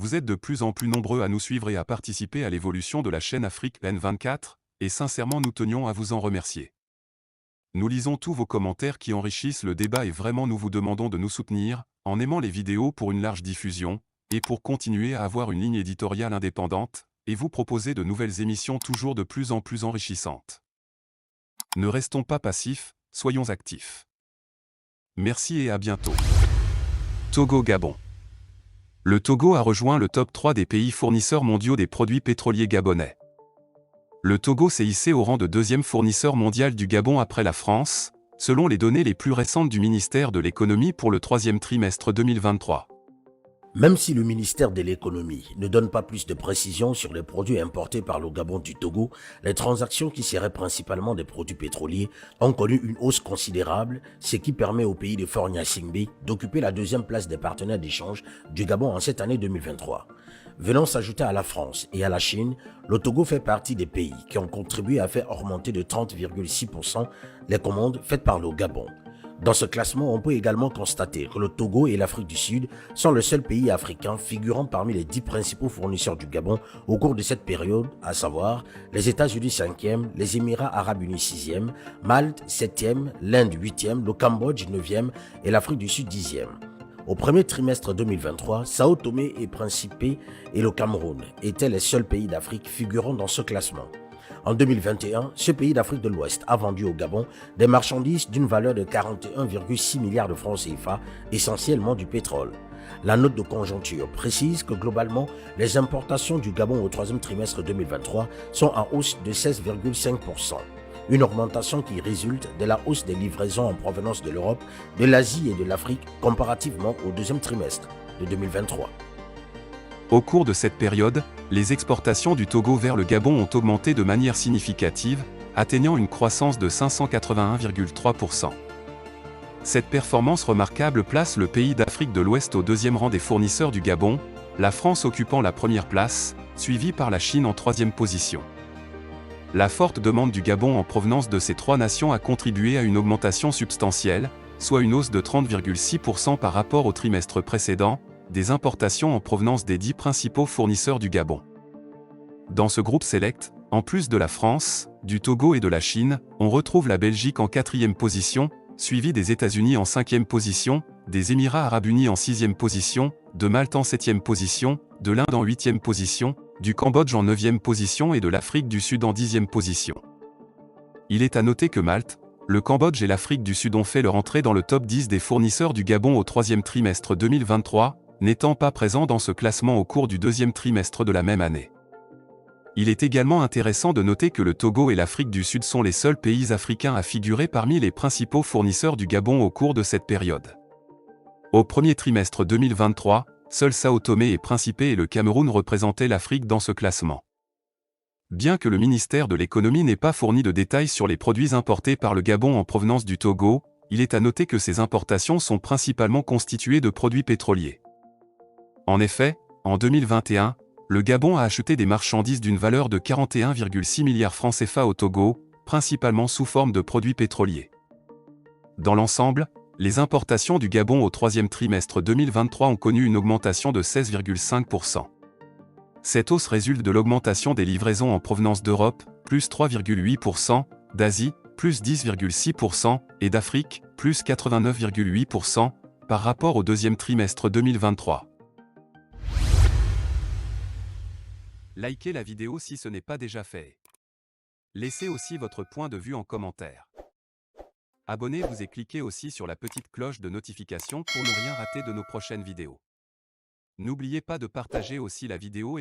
Vous êtes de plus en plus nombreux à nous suivre et à participer à l'évolution de la chaîne Afrique N24, et sincèrement nous tenions à vous en remercier. Nous lisons tous vos commentaires qui enrichissent le débat et vraiment nous vous demandons de nous soutenir, en aimant les vidéos pour une large diffusion, et pour continuer à avoir une ligne éditoriale indépendante, et vous proposer de nouvelles émissions toujours de plus en plus enrichissantes. Ne restons pas passifs, soyons actifs. Merci et à bientôt. Togo-Gabon. Le Togo a rejoint le top 3 des pays fournisseurs mondiaux des produits pétroliers gabonais. Le Togo s'est hissé au rang de deuxième fournisseur mondial du Gabon après la France, selon les données les plus récentes du ministère de l'économie pour le troisième trimestre 2023. Même si le ministère de l'économie ne donne pas plus de précisions sur les produits importés par le Gabon du Togo, les transactions qui seraient principalement des produits pétroliers ont connu une hausse considérable, ce qui permet au pays de Faure Gnassingbé d'occuper la deuxième place des partenaires d'échange du Gabon en cette année 2023. Venant s'ajouter à la France et à la Chine, le Togo fait partie des pays qui ont contribué à faire augmenter de 30,6% les commandes faites par le Gabon. Dans ce classement, on peut également constater que le Togo et l'Afrique du Sud sont le seul pays africain figurant parmi les 10 principaux fournisseurs du Gabon au cours de cette période, à savoir les États-Unis 5e, les Émirats Arabes Unis 6e, Malte 7e, l'Inde 8e, le Cambodge 9e et l'Afrique du Sud 10e. Au premier trimestre 2023, Sao Tomé et Principe et le Cameroun étaient les seuls pays d'Afrique figurant dans ce classement. En 2021, ce pays d'Afrique de l'Ouest a vendu au Gabon des marchandises d'une valeur de 41,6 milliards de francs CFA, essentiellement du pétrole. La note de conjoncture précise que globalement, les importations du Gabon au troisième trimestre 2023 sont en hausse de 16,5%. Une augmentation qui résulte de la hausse des livraisons en provenance de l'Europe, de l'Asie et de l'Afrique comparativement au deuxième trimestre de 2023. Au cours de cette période, les exportations du Togo vers le Gabon ont augmenté de manière significative, atteignant une croissance de 581,3%. Cette performance remarquable place le pays d'Afrique de l'Ouest au deuxième rang des fournisseurs du Gabon, la France occupant la première place, suivie par la Chine en troisième position. La forte demande du Gabon en provenance de ces trois nations a contribué à une augmentation substantielle, soit une hausse de 30,6% par rapport au trimestre précédent, des importations en provenance des 10 principaux fournisseurs du Gabon. Dans ce groupe select, en plus de la France, du Togo et de la Chine, on retrouve la Belgique en 4e position, suivie des États-Unis en 5e position, des Émirats Arabes Unis en 6e position, de Malte en 7e position, de l'Inde en 8e position, du Cambodge en 9e position et de l'Afrique du Sud en 10e position. Il est à noter que Malte, le Cambodge et l'Afrique du Sud ont fait leur entrée dans le top 10 des fournisseurs du Gabon au troisième trimestre 2023, n'étant pas présents dans ce classement au cours du deuxième trimestre de la même année. Il est également intéressant de noter que le Togo et l'Afrique du Sud sont les seuls pays africains à figurer parmi les principaux fournisseurs du Gabon au cours de cette période. Au premier trimestre 2023, seuls Sao Tomé et Principe et le Cameroun représentaient l'Afrique dans ce classement. Bien que le ministère de l'économie n'ait pas fourni de détails sur les produits importés par le Gabon en provenance du Togo, il est à noter que ces importations sont principalement constituées de produits pétroliers. En effet, en 2021, le Gabon a acheté des marchandises d'une valeur de 41,6 milliards francs CFA au Togo, principalement sous forme de produits pétroliers. Dans l'ensemble, les importations du Gabon au troisième trimestre 2023 ont connu une augmentation de 16,5%. Cette hausse résulte de l'augmentation des livraisons en provenance d'Europe, plus 3,8%, d'Asie, plus 10,6%, et d'Afrique, plus 89,8%, par rapport au deuxième trimestre 2023. Likez la vidéo si ce n'est pas déjà fait. Laissez aussi votre point de vue en commentaire. Abonnez-vous et cliquez aussi sur la petite cloche de notification pour ne rien rater de nos prochaines vidéos. N'oubliez pas de partager aussi la vidéo et de